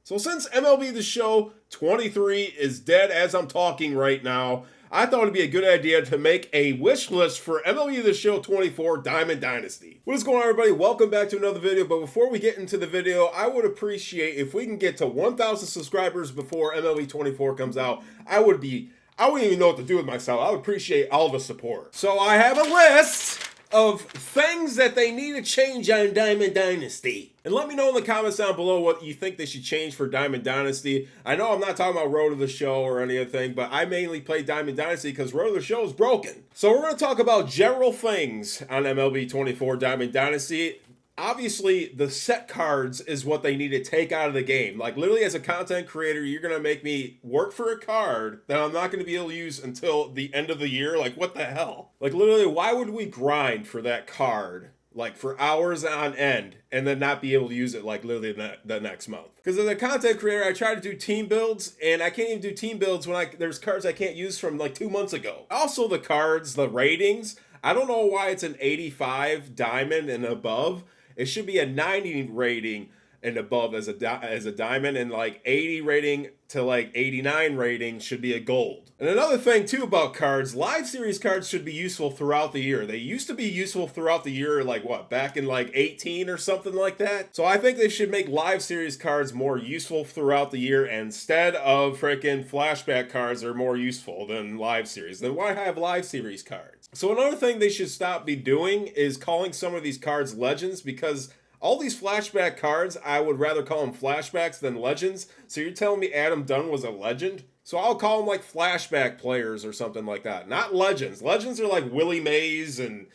So since MLB The Show 23 is dead as I'm talking right now, I thought it'd be a good idea to make a wish list for MLB The Show 24 Diamond Dynasty. What is going on, everybody? Welcome back to another video, but before we get into the video, I would appreciate if we can get to 1,000 subscribers before MLB 24 comes out. I wouldn't even know what to do with myself. I would appreciate all the support. So I have a list of things that they need to change on Diamond Dynasty. And let me know in the comments down below what you think they should change for Diamond Dynasty. I know I'm not talking about Road to the Show or anything, but I mainly play Diamond Dynasty because Road to the Show is broken. So we're going to talk about general things on MLB 24 Diamond Dynasty. Obviously, the set cards is what they need to take out of the game. Like, literally, as a content creator, you're going to make me work for a card that I'm not going to be able to use until the end of the year. Like, what the hell? Like, literally, why would we grind for that card, like, for hours on end, and then not be able to use it, like, literally the next month? Because as a content creator, I try to do team builds, and I can't even do team builds when there's cards I can't use from, like, 2 months ago. Also, the cards, the ratings, I don't know why it's an 85 diamond and above. It should be a 90 rating and above as a diamond, and like 80 rating to like 89 rating should be a gold. And another thing too about cards, live series cards should be useful throughout the year. They used to be useful throughout the year, like what, back in like 18 or something like that. So I think they should make live series cards more useful throughout the year instead of freaking flashback cards are more useful than live series. Then why have live series cards? So another thing they should stop be doing is calling some of these cards legends, because all these flashback cards, I would rather call them flashbacks than legends. So you're telling me Adam Dunn was a legend? So I'll call them like flashback players or something like that. Not legends. Legends are like Willie Mays, and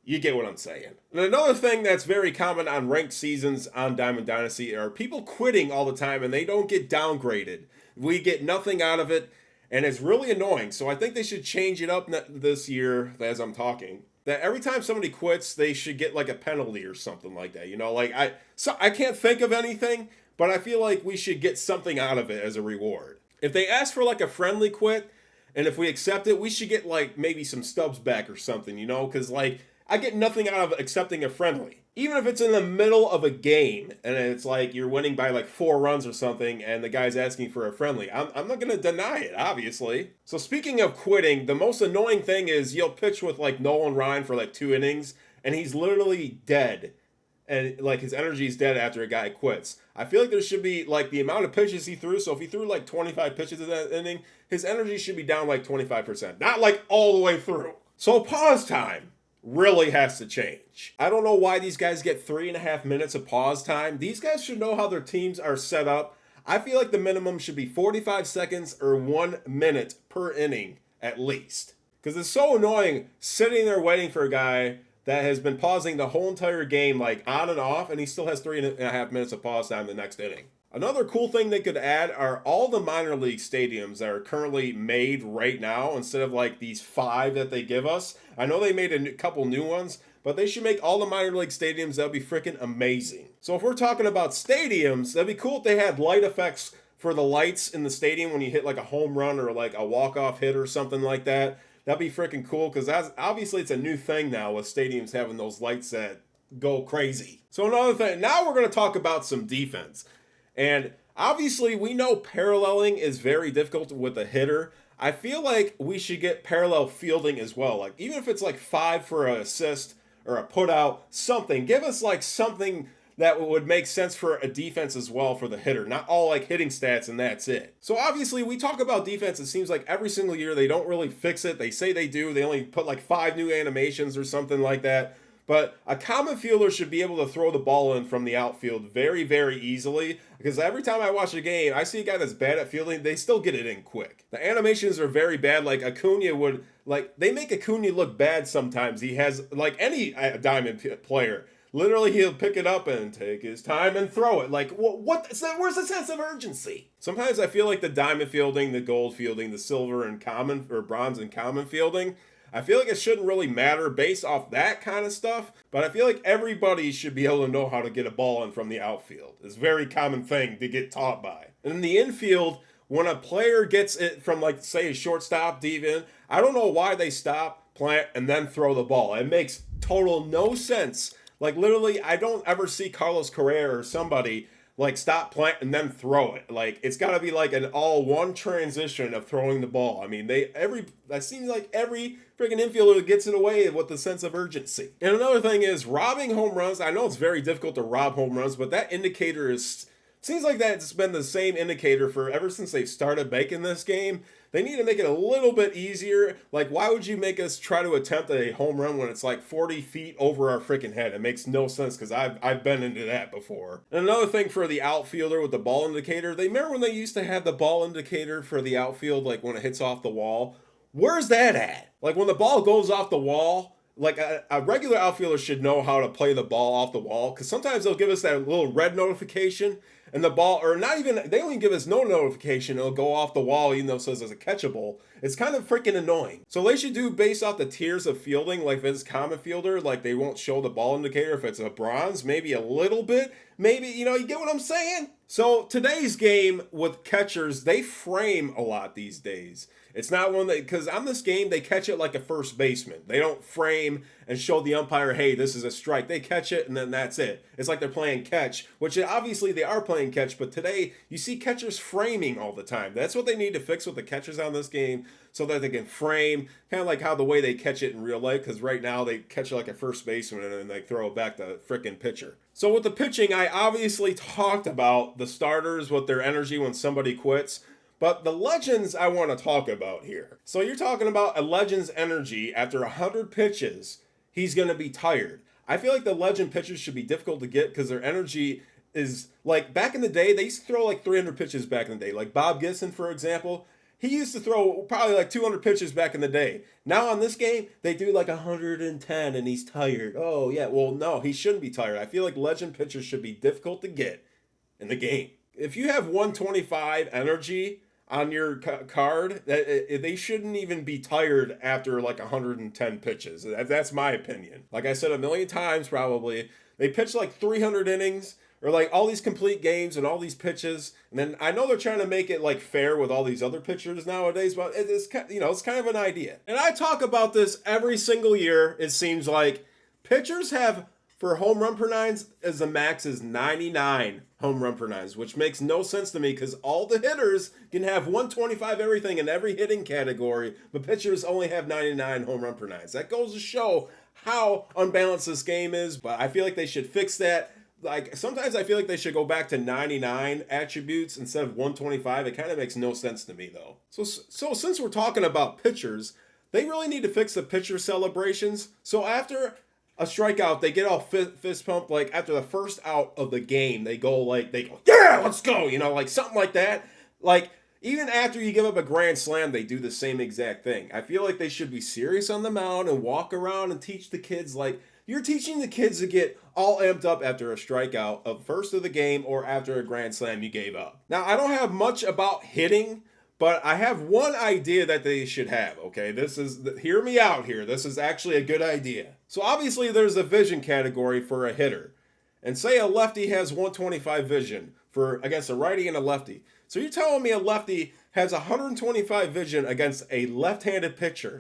you get what I'm saying. And another thing that's very common on ranked seasons on Diamond Dynasty are people quitting all the time and they don't get downgraded. We get nothing out of it, and it's really annoying. So I think they should change it up this year as I'm talking. That every time somebody quits, they should get like a penalty or something like that. You know, like I can't think of anything, but I feel like we should get something out of it as a reward. If they ask for like a friendly quit, and if we accept it, we should get like maybe some stubs back or something, you know? Because like I get nothing out of accepting a friendly. Even if it's in the middle of a game and it's like you're winning by like 4 runs or something and the guy's asking for a friendly, I'm not going to deny it, obviously. So speaking of quitting, the most annoying thing is you'll pitch with like Nolan Ryan for like 2 innings and he's literally dead. And like his energy is dead after a guy quits. I feel like there should be like the amount of pitches he threw. So if he threw like 25 pitches in that inning, his energy should be down like 25%. Not like all the way through. So pause time really has to change. I don't know why these guys get 3.5 minutes of pause time. These guys should know how their teams are set up. I feel like the minimum should be 45 seconds or 1 minute per inning at least. Because it's so annoying sitting there waiting for a guy that has been pausing the whole entire game, like on and off, and he still has 3.5 minutes of pause time the next inning. Another cool thing they could add are all the minor league stadiums that are currently made right now instead of like these 5 that they give us. I know they made a couple new ones, but they should make all the minor league stadiums. That'd be freaking amazing. So if we're talking about stadiums, that'd be cool if they had light effects for the lights in the stadium when you hit like a home run or like a walk-off hit or something like that. That'd be freaking cool, because that's obviously it's a new thing now with stadiums having those lights that go crazy. So another thing, now we're going to talk about some defense. And obviously we know paralleling is very difficult with a hitter. I feel like we should get parallel fielding as well. Like even if it's like 5 for an assist or a put out, something. Give us like something that would make sense for a defense as well for the hitter. Not all like hitting stats and that's it. So obviously we talk about defense. It seems like every single year they don't really fix it. They say they do. They only put like 5 new animations or something like that. But a common fielder should be able to throw the ball in from the outfield very, very easily. Because every time I watch a game, I see a guy that's bad at fielding, they still get it in quick. The animations are very bad. Like Acuna would, like they make Acuna look bad sometimes. He has, like any diamond player, literally he'll pick it up and take his time and throw it. Like where's the sense of urgency? Sometimes I feel like the diamond fielding, the gold fielding, the silver and common or bronze and common fielding, I feel like it shouldn't really matter based off that kind of stuff, but I feel like everybody should be able to know how to get a ball in from the outfield. It's a very common thing to get taught by. And in the infield, when a player gets it from like, say, a shortstop, deep in, I don't know why they stop, plant, and then throw the ball. It makes total no sense. Like literally, I don't ever see Carlos Correa or somebody like stop, plant, and then throw it. Like it's got to be like an all one transition of throwing the ball. I mean, that seems like every freaking infielder gets it away with the sense of urgency. And another thing is robbing home runs. I know it's very difficult to rob home runs, but that indicator seems like that's been the same indicator for ever since they started making this game. They need to make it a little bit easier. Like, why would you make us try to attempt a home run when it's like 40 feet over our freaking head? It makes no sense because I've been into that before. And another thing for the outfielder with the ball indicator, they remember when they used to have the ball indicator for the outfield, like when it hits off the wall? Where's that at? Like when the ball goes off the wall, like a regular outfielder should know how to play the ball off the wall, because sometimes they'll give us that little red notification and the ball, or not even, they don't even give us no notification, it'll go off the wall even though it says it's a catchable. It's kind of freaking annoying. So they should do based off the tiers of fielding, like if it's common fielder, like they won't show the ball indicator. If it's a bronze, maybe a little bit, maybe, you get what I'm saying? So today's game with catchers, they frame a lot these days. It's not one that, because on this game, they catch it like a first baseman. They don't frame and show the umpire, hey, this is a strike. They catch it, and then that's it. It's like they're playing catch, which obviously they are playing catch, but today you see catchers framing all the time. That's what they need to fix with the catchers on this game so that they can frame, kind of like how the way they catch it in real life, because right now they catch it like a first baseman and then they throw it back to the frickin' pitcher. So with the pitching, I obviously talked about the starters with their energy when somebody quits. But the legends I want to talk about here. So you're talking about a legend's energy after 100 pitches, he's going to be tired. I feel like the legend pitchers should be difficult to get because their energy is like back in the day, they used to throw like 300 pitches back in the day. Like Bob Gibson, for example, he used to throw probably like 200 pitches back in the day. Now on this game, they do like 110 and he's tired. Oh yeah, well no, he shouldn't be tired. I feel like legend pitchers should be difficult to get in the game. If you have 125 energy on your card, they shouldn't even be tired after like 110 pitches. That's my opinion. Like I said a million times probably, they pitch like 300 innings or like all these complete games and all these pitches. And then I know they're trying to make it like fair with all these other pitchers nowadays, but it's kind of an idea. And I talk about this every single year. It seems like pitchers have, for home run per nines, as the max is 99 home run per nines, which makes no sense to me because all the hitters can have 125 everything in every hitting category, but pitchers only have 99 home run per nines. That goes to show how unbalanced this game is, but I feel like they should fix that. Like sometimes I feel like they should go back to 99 attributes instead of 125. It kind of makes no sense to me though. So since we're talking about pitchers, they really need to fix the pitcher celebrations. So after a strikeout, they get all fist pump. Like after the first out of the game, they go, yeah, let's go, like something like that. Like even after you give up a grand slam, they do the same exact thing. I feel like they should be serious on the mound and walk around and teach the kids, like you're teaching the kids to get all amped up after a strikeout of first of the game or after a grand slam you gave up. Now, I don't have much about hitting, but I have one idea that they should have, okay? Hear me out here. This is actually a good idea. So obviously there's a vision category for a hitter. And say a lefty has 125 vision against a righty and a lefty. So you're telling me a lefty has 125 vision against a left-handed pitcher.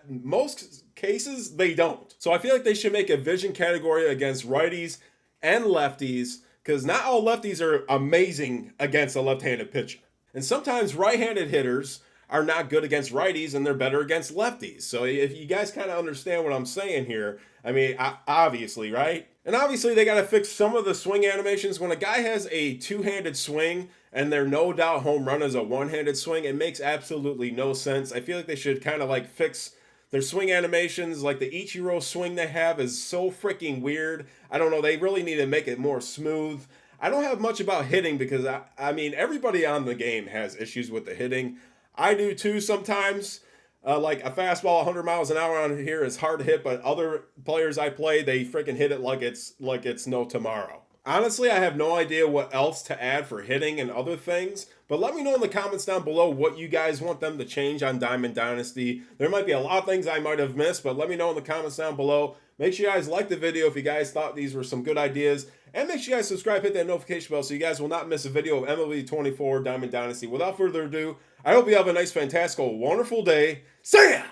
Most cases, they don't. So I feel like they should make a vision category against righties and lefties because not all lefties are amazing against a left-handed pitcher. And sometimes right-handed hitters are not good against righties and they're better against lefties. So if you guys kind of understand what I'm saying here, I mean, obviously, right? And obviously they got to fix some of the swing animations. When a guy has a two-handed swing and their no doubt home run is a one-handed swing, it makes absolutely no sense. I feel like they should kind of like fix their swing animations. Like the Ichiro swing they have is so freaking weird. I don't know. They really need to make it more smooth. I don't have much about hitting because, I mean, everybody on the game has issues with the hitting. I do too sometimes. Like a fastball 100 miles an hour on here is hard to hit, but other players I play, they freaking hit it like it's no tomorrow. Honestly, I have no idea what else to add for hitting and other things, but let me know in the comments down below what you guys want them to change on Diamond Dynasty. There might be a lot of things I might have missed, but let me know in the comments down below. Make sure you guys like the video if you guys thought these were some good ideas. And make sure you guys subscribe, hit that notification bell so you guys will not miss a video of MLB 24 Diamond Dynasty. Without further ado, I hope you have a nice, fantastical, wonderful day. See ya!